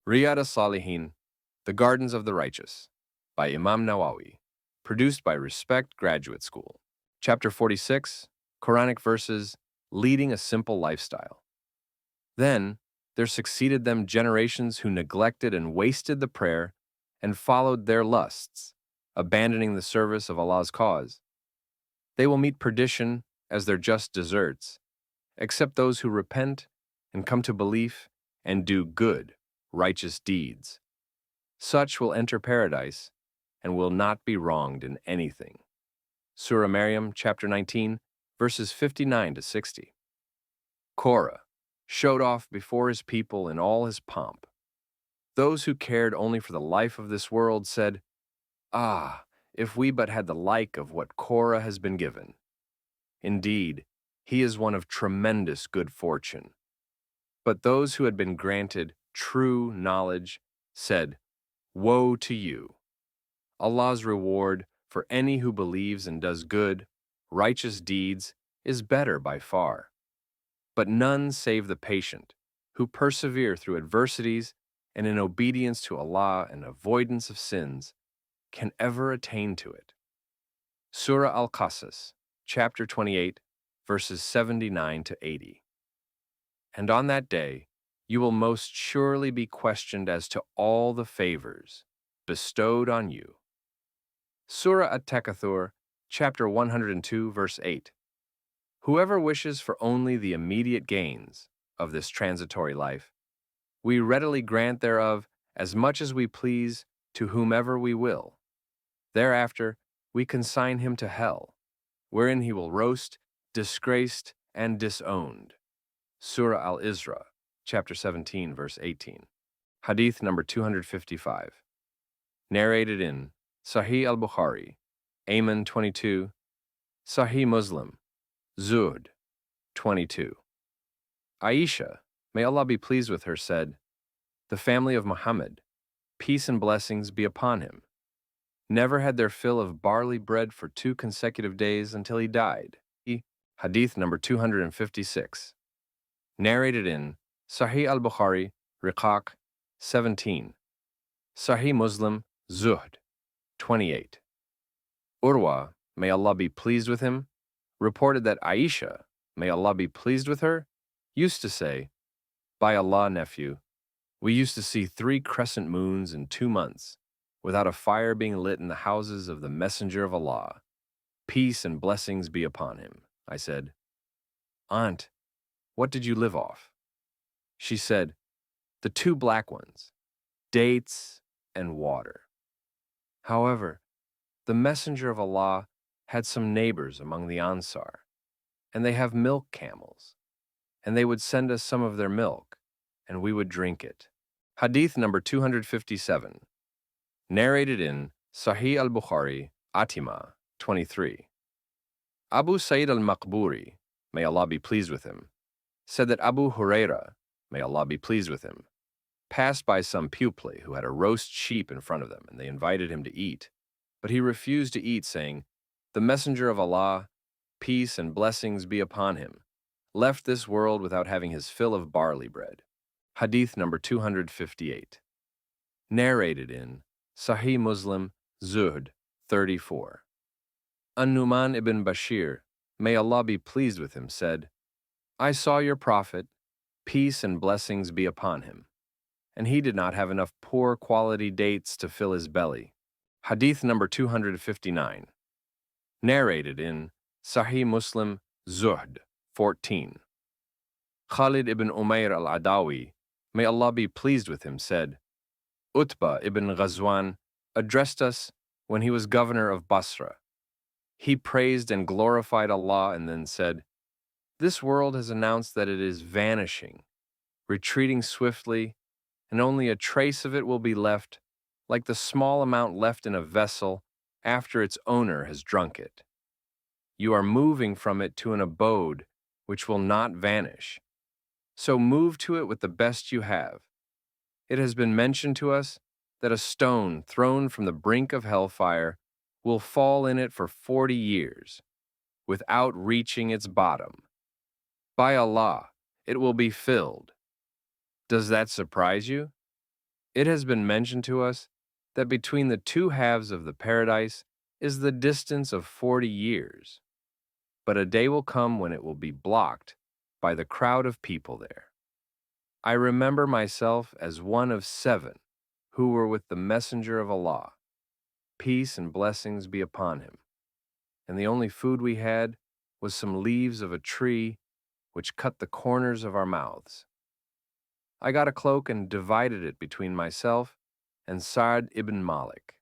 Riyad As-Salihin, The Gardens of the Righteous, by Imam Nawawi, produced by Respect Graduate School. Chapter 46, Quranic verses, Leading a Simple Lifestyle. Then there succeeded them generations who neglected and wasted the prayer and followed their lusts, abandoning the service of Allah's cause. They will meet perdition as their just deserts, except those who repent and come to belief and do good, righteous deeds. Such will enter paradise and will not be wronged in anything. Surah Maryam, chapter 19, verses 59 to 60. Korah showed off before his people in all his pomp. Those who cared only for the life of this world said, "Ah, if we but had the like of what Korah has been given. Indeed, he is one of tremendous good fortune." But those who had been granted true knowledge said, "Woe to you! Allah's reward for any who believes and does good, righteous deeds is better by far. But none save the patient, who persevere through adversities and in obedience to Allah and avoidance of sins, can ever attain to it." Surah Al-Qasas, chapter 28, verses 79 to 80. And on that day, you will most surely be questioned as to all the favors bestowed on you. Surah At-Takathur, chapter 102, verse 8. Whoever wishes for only the immediate gains of this transitory life, we readily grant thereof as much as we please to whomever we will. Thereafter, we consign him to hell, wherein he will roast, disgraced, and disowned. Surah Al-Isra, chapter 17, verse 18. Hadith number 255. Narrated in Sahih al-Bukhari, Ayman 22, Sahih Muslim, Zuhd 22. Aisha, may Allah be pleased with her, said, "The family of Muhammad, peace and blessings be upon him, never had their fill of barley bread for 2 consecutive days until he died." Hadith number 256. Narrated in Sahih al-Bukhari, Riqaq 17, Sahih Muslim, Zuhd 28. Urwa, may Allah be pleased with him, reported that Aisha, may Allah be pleased with her, used to say, "By Allah, nephew, we used to see 3 crescent moons in 2 months, without a fire being lit in the houses of the Messenger of Allah. Peace and blessings be upon him." I said, "Aunt, what did you live off?" She said, "The 2 black ones, dates and water." However, the Messenger of Allah had some neighbors among the Ansar, and they have milk camels, and they would send us some of their milk, and we would drink it. Hadith number 257. Narrated in Sahih al-Bukhari, Atima 23. Abu Sa'id al-Maqburi, may Allah be pleased with him, said that Abu Huraira, may Allah be pleased with him, passed by some pupil who had a roast sheep in front of them, and they invited him to eat. But he refused to eat, saying, "The Messenger of Allah, peace and blessings be upon him, left this world without having his fill of barley bread." Hadith number 258. Narrated in Sahih Muslim, Zuhd 34. An-Nu'man ibn Bashir, may Allah be pleased with him, said, "I saw your Prophet, peace and blessings be upon him, and he did not have enough poor quality dates to fill his belly." Hadith number 259. Narrated in Sahih Muslim, Zuhd 14. Khalid ibn Umayr al-Adawi, may Allah be pleased with him, said, Utbah ibn Ghazwan addressed us when he was governor of Basra. He praised and glorified Allah and then said, "This world has announced that it is vanishing, retreating swiftly, and only a trace of it will be left, like the small amount left in a vessel after its owner has drunk it. You are moving from it to an abode which will not vanish. So move to it with the best you have. It has been mentioned to us that a stone thrown from the brink of hellfire will fall in it for 40 years, without reaching its bottom. By Allah, it will be filled. Does that surprise you?" It has been mentioned to us that between the two halves of the paradise is the distance of 40 years, but a day will come when it will be blocked by the crowd of people there. I remember myself as one of 7 who were with the Messenger of Allah, peace and blessings be upon him, and the only food we had was some leaves of a tree which cut the corners of our mouths. I got a cloak and divided it between myself and Sa'd ibn Malik.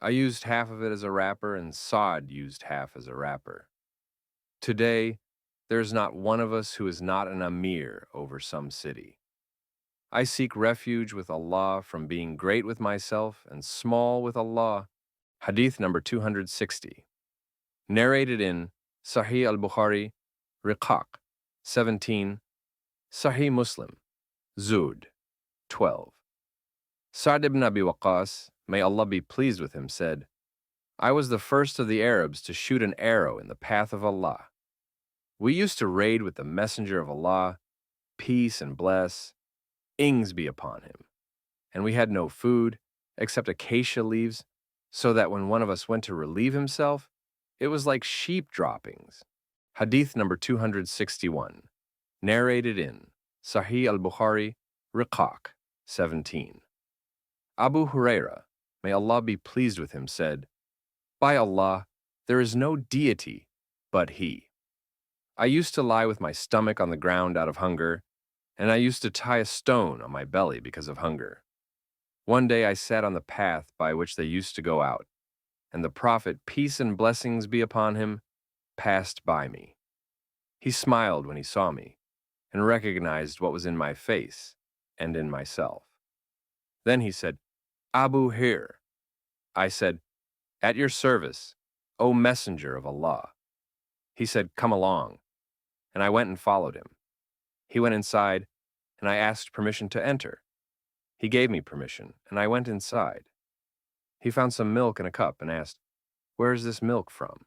I used half of it as a wrapper, and Sa'd used half as a wrapper. Today, there is not one of us who is not an Amir over some city. I seek refuge with Allah from being great with myself and small with Allah. Hadith number 260. Narrated in Sahih al-Bukhari, Riqaq, 17, Sahih Muslim, Zud, 12. Sa'd ibn Abi Waqqas, may Allah be pleased with him, said, I was the first of the Arabs to shoot an arrow in the path of Allah. We used to raid with the Messenger of Allah, peace and blessings be upon him. And we had no food except acacia leaves, so that when one of us went to relieve himself, it was like sheep droppings. Hadith number 261. Narrated in Sahih al-Bukhari, Riqaq, 17. Abu Huraira, may Allah be pleased with him, said, By Allah, there is no deity but He. I used to lie with my stomach on the ground out of hunger, and I used to tie a stone on my belly because of hunger. One day I sat on the path by which they used to go out, and the Prophet, peace and blessings be upon him, passed by me. He smiled when he saw me, and recognized what was in my face and in myself. Then he said, Abu Hir. I said, At your service, O Messenger of Allah. He said, Come along, and I went and followed him. He went inside, and I asked permission to enter. He gave me permission, and I went inside. He found some milk in a cup and asked, Where is this milk from?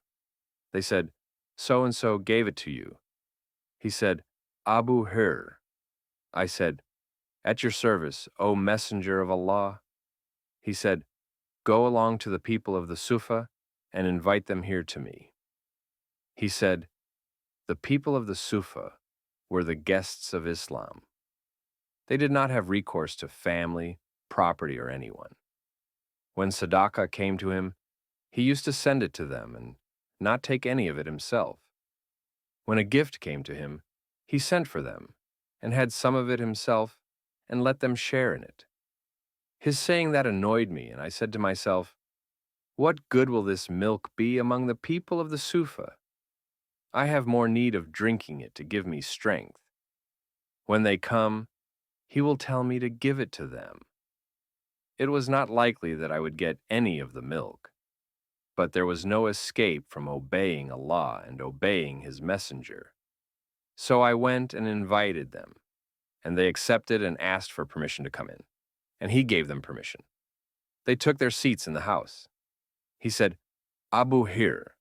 They said, So-and-so gave it to you. He said, Abu Hir. I said, At your service, O Messenger of Allah. He said, Go along to the people of the Sufa and invite them here to me. He said, The people of the Sufa were the guests of Islam. They did not have recourse to family, property, or anyone. When Sadaqah came to him, he used to send it to them and not take any of it himself. When a gift came to him, he sent for them and had some of it himself and let them share in it. His saying that annoyed me, and I said to myself, What good will this milk be among the people of the Sufa? I have more need of drinking it to give me strength. When they come, he will tell me to give it to them. It was not likely that I would get any of the milk, but there was no escape from obeying Allah and obeying His Messenger. So I went and invited them, and they accepted and asked for permission to come in, and he gave them permission. They took their seats in the house. He said, Abu Hir.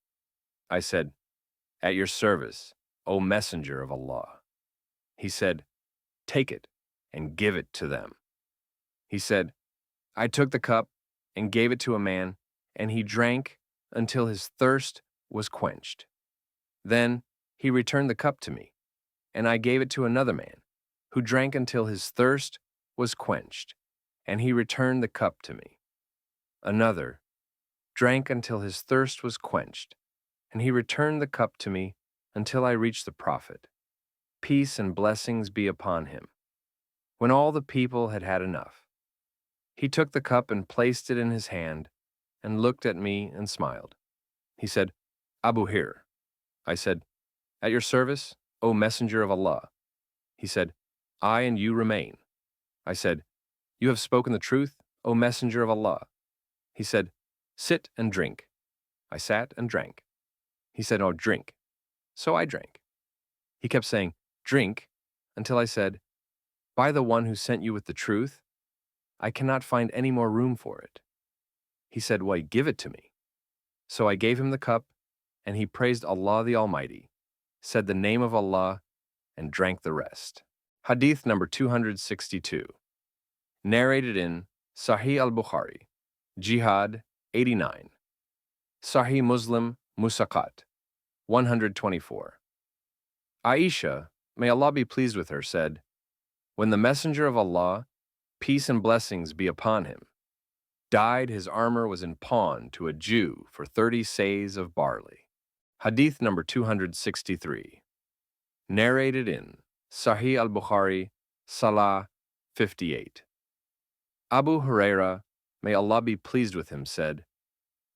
I said, At your service, O Messenger of Allah. He said, Take it and give it to them. He said, I took the cup and gave it to a man, and he drank until his thirst was quenched. Then he returned the cup to me, and I gave it to another man, who drank until his thirst was quenched, and he returned the cup to me. Another drank until his thirst was quenched, and he returned the cup to me until I reached the Prophet. Peace and blessings be upon him. When all the people had had enough, he took the cup and placed it in his hand and looked at me and smiled. He said, Abu Hir. I said, At your service, O Messenger of Allah. He said, I and you remain. I said, You have spoken the truth, O Messenger of Allah. He said, Sit and drink. I sat and drank. He said, Oh, drink. So I drank. He kept saying, Drink, until I said, By the one who sent you with the truth, I cannot find any more room for it. He said, Why, give it to me. So I gave him the cup, and he praised Allah the Almighty, said the name of Allah, and drank the rest. Hadith number 262. Narrated in Sahih al-Bukhari, Jihad 89, Sahih Muslim Musaqat 124. Aisha, may Allah be pleased with her, said, when the Messenger of Allah, peace and blessings be upon him, died, his armor was in pawn to a Jew for 30 seahs of barley. Hadith number 263. Narrated in Sahih al-Bukhari, Salah 58. Abu Huraira, may Allah be pleased with him, said,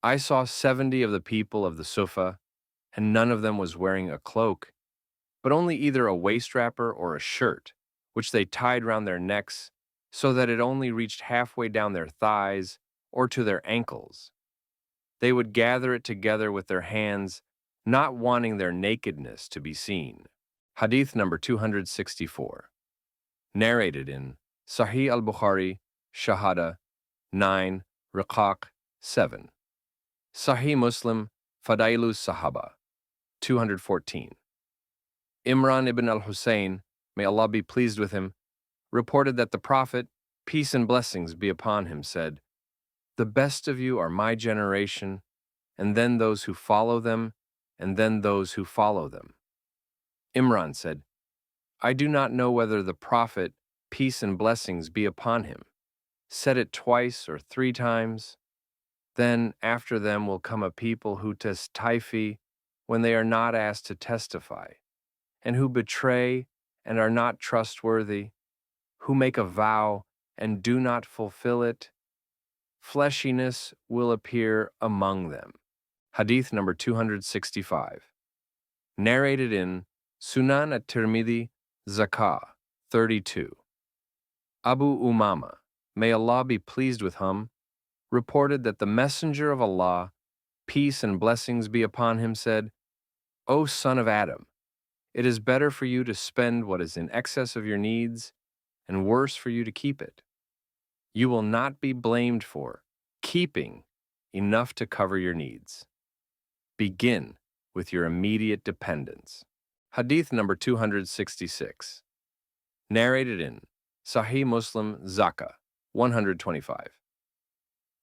I saw 70 of the people of the Sufa, and none of them was wearing a cloak, but only either a waist wrapper or a shirt, which they tied round their necks so that it only reached halfway down their thighs or to their ankles. They would gather it together with their hands, not wanting their nakedness to be seen. Hadith number 264. Narrated in Sahih al-Bukhari, Shahada 9, Riqaq 7. Sahih Muslim, Fadailu Sahaba 214. Imran ibn al-Hussein, may Allah be pleased with him, reported that the Prophet, peace and blessings be upon him, said, the best of you are my generation, and then those who follow them, and then those who follow them. Imran said, I do not know whether the Prophet, peace and blessings be upon him, said it twice or 3 times. Then after them will come a people who testifi when they are not asked to testify, and who betray and are not trustworthy, who make a vow and do not fulfill it. Fleshiness will appear among them. Hadith number 265. Narrated in Sunan at-Tirmidhi, Zakah 32. Abu Umama, may Allah be pleased with him, reported that the Messenger of Allah, peace and blessings be upon him, said, O son of Adam, it is better for you to spend what is in excess of your needs, and worse for you to keep it. You will not be blamed for keeping enough to cover your needs. Begin with your immediate dependence. Hadith number 266. Narrated in Sahih Muslim Zakah 125.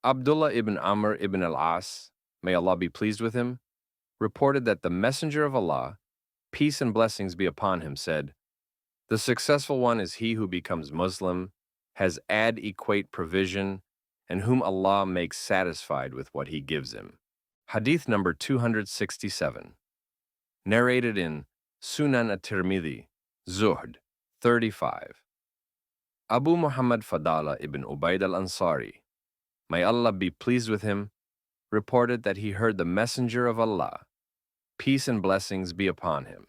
Abdullah ibn Amr ibn al-As, may Allah be pleased with him, reported that the Messenger of Allah, peace and blessings be upon him, said, the successful one is he who becomes Muslim, has adequate provision, and whom Allah makes satisfied with what he gives him. Hadith number 267. Narrated in Sunan at-Tirmidhi, Zuhd 35. Abu Muhammad Fadala ibn Ubaid al-Ansari, may Allah be pleased with him, reported that he heard the Messenger of Allah, peace and blessings be upon him,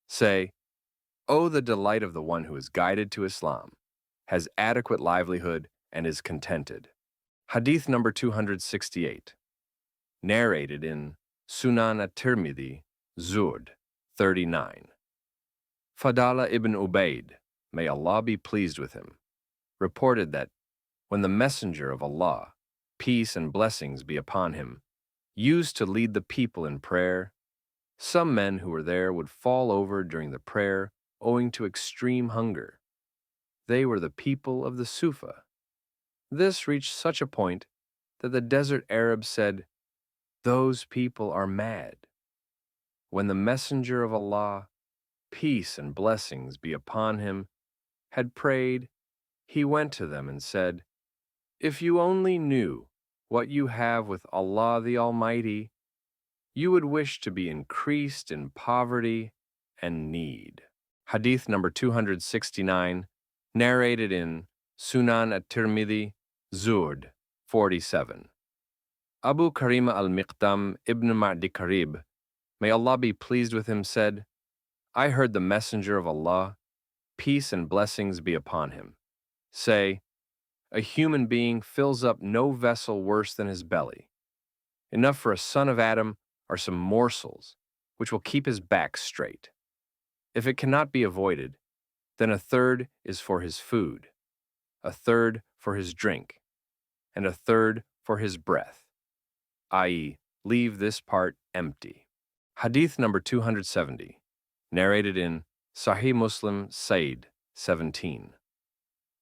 say, O the delight of the one who is guided to Islam, has adequate livelihood, and is contented. Hadith number 268. Narrated in Sunan at-Tirmidhi, Zuhd 39. Fadala ibn Ubaid, may Allah be pleased with him, reported that when the Messenger of Allah, peace and blessings be upon him, used to lead the people in prayer, some men who were there would fall over during the prayer owing to extreme hunger. They were the people of the Sufa. This reached such a point that the desert Arabs said, those people are mad. When the Messenger of Allah, peace and blessings be upon him, had prayed, he went to them and said, if you only knew what you have with Allah the Almighty, you would wish to be increased in poverty and need. Hadith number 269, narrated in Sunan at-Tirmidhi, Zuhd 47. Abu Karima al-Miqdam ibn Ma'di Karib, may Allah be pleased with him, said, I heard the Messenger of Allah, peace and blessings be upon him, say, a human being fills up no vessel worse than his belly. Enough for a son of Adam are some morsels which will keep his back straight. If it cannot be avoided, then a third is for his food, a third for his drink, and a third for his breath, i.e., leave this part empty. Hadith number 270, narrated in Sahih Muslim Said 17.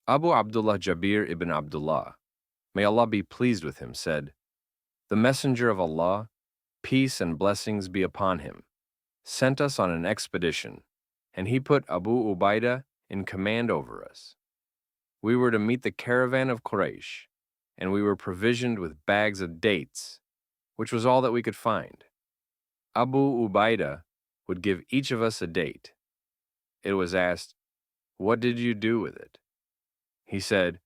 Abu Abdullah Jabir ibn Abdullah, may Allah be pleased with him, said, "The Messenger of Allah, peace and blessings be upon him, sent us on an expedition, and he put Abu Ubaidah in command over us. We were to meet the caravan of Quraysh, and we were provisioned with bags of dates, which was all that we could find. Abu Ubaidah would give each of us a date. It was asked, 'What did you do with it?' He said,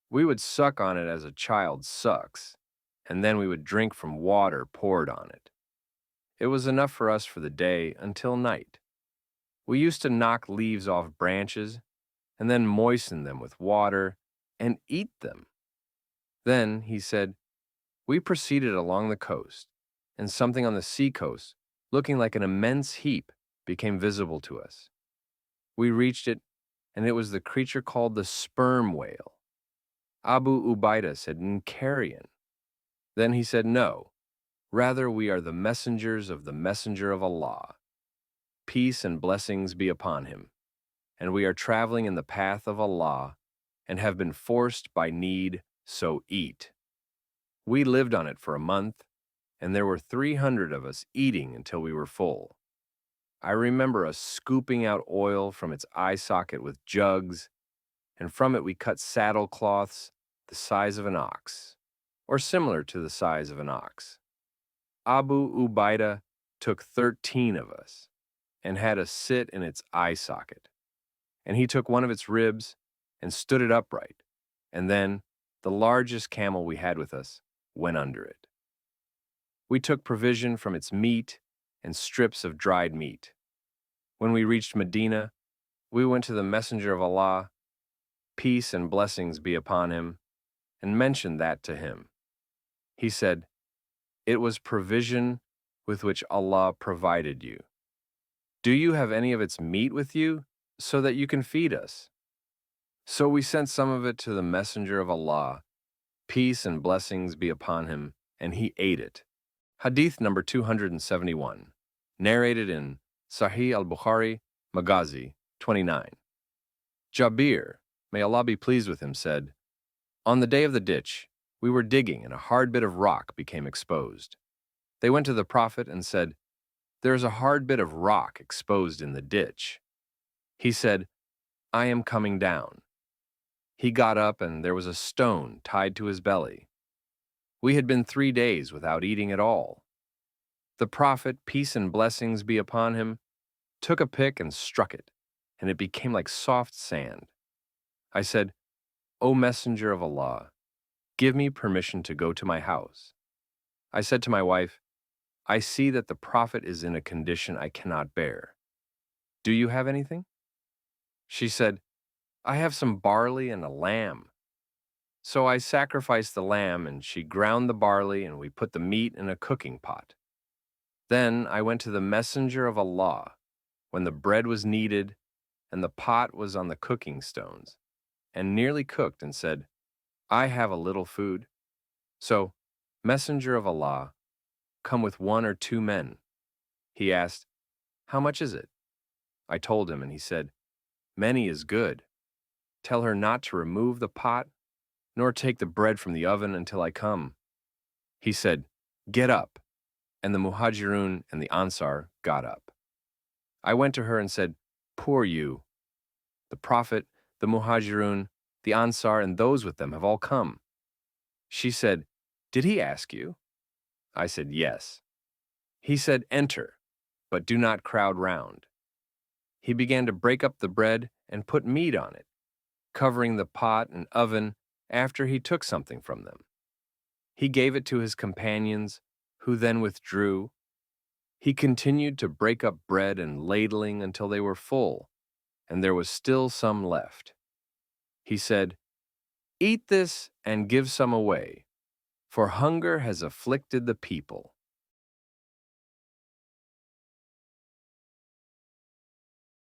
'We would suck on it as a child sucks, and then we would drink from water poured on it. It was enough for us for the day until night. We used to knock leaves off branches and then moisten them with water and eat them.' Then, he said, we proceeded along the coast, and something on the sea coast, looking like an immense heap, became visible to us. We reached it, and it was the creature called the sperm whale. Abu Ubaidah said, 'Carrion.' Then he said, 'No, rather we are the messengers of the Messenger of Allah. Peace and blessings be upon him. And we are traveling in the path of Allah, and have been forced by need, so eat.' We lived on it for a month, and there were 300 of us eating until we were full. I remember us scooping out oil from its eye socket with jugs, and from it we cut saddle cloths the size of an ox, or similar to the size of an ox. Abu Ubaidah took 13 of us, and had us sit in its eye socket. And he took one of its ribs and stood it upright, and then the largest camel we had with us went under it. We took provision from its meat and strips of dried meat. When we reached Medina, we went to the Messenger of Allah, peace and blessings be upon him, and mentioned that to him. He said, 'It was provision with which Allah provided you. Do you have any of its meat with you, so that you can feed us?' So we sent some of it to the Messenger of Allah, peace and blessings be upon him, and he ate it." Hadith number 271, narrated in Sahih al-Bukhari, Maghazi 29. Jabir, may Allah be pleased with him, said, "On the day of the ditch, we were digging and a hard bit of rock became exposed. They went to the Prophet and said, 'There is a hard bit of rock exposed in the ditch.' He said, 'I am coming down.' He got up and there was a stone tied to his belly. We had been 3 days without eating at all. The Prophet, peace and blessings be upon him, took a pick and struck it, and it became like soft sand. I said, 'O Messenger of Allah, give me permission to go to my house.' I said to my wife, 'I see that the Prophet is in a condition I cannot bear. Do you have anything?' She said, 'I have some barley and a lamb.' So I sacrificed the lamb, and she ground the barley, and we put the meat in a cooking pot. Then I went to the Messenger of Allah when the bread was kneaded and the pot was on the cooking stones and nearly cooked, and said, 'I have a little food.' So, 'Messenger of Allah, come with 1 or 2 men.' He asked, 'How much is it?' I told him, and he said, 'Many is good. Tell her not to remove the pot, nor take the bread from the oven until I come.' He said, 'Get up.' And the Muhajirun and the Ansar got up. I went to her and said, 'Poor you. The Prophet, the Muhajirun, the Ansar, and those with them have all come.' She said, 'Did he ask you?' I said, 'Yes.' He said, 'Enter, but do not crowd round.' He began to break up the bread and put meat on it, covering the pot and oven after he took something from them. He gave it to his companions, who then withdrew. He continued to break up bread and ladling until they were full, and there was still some left. He said, 'Eat this and give some away, for hunger has afflicted the people.'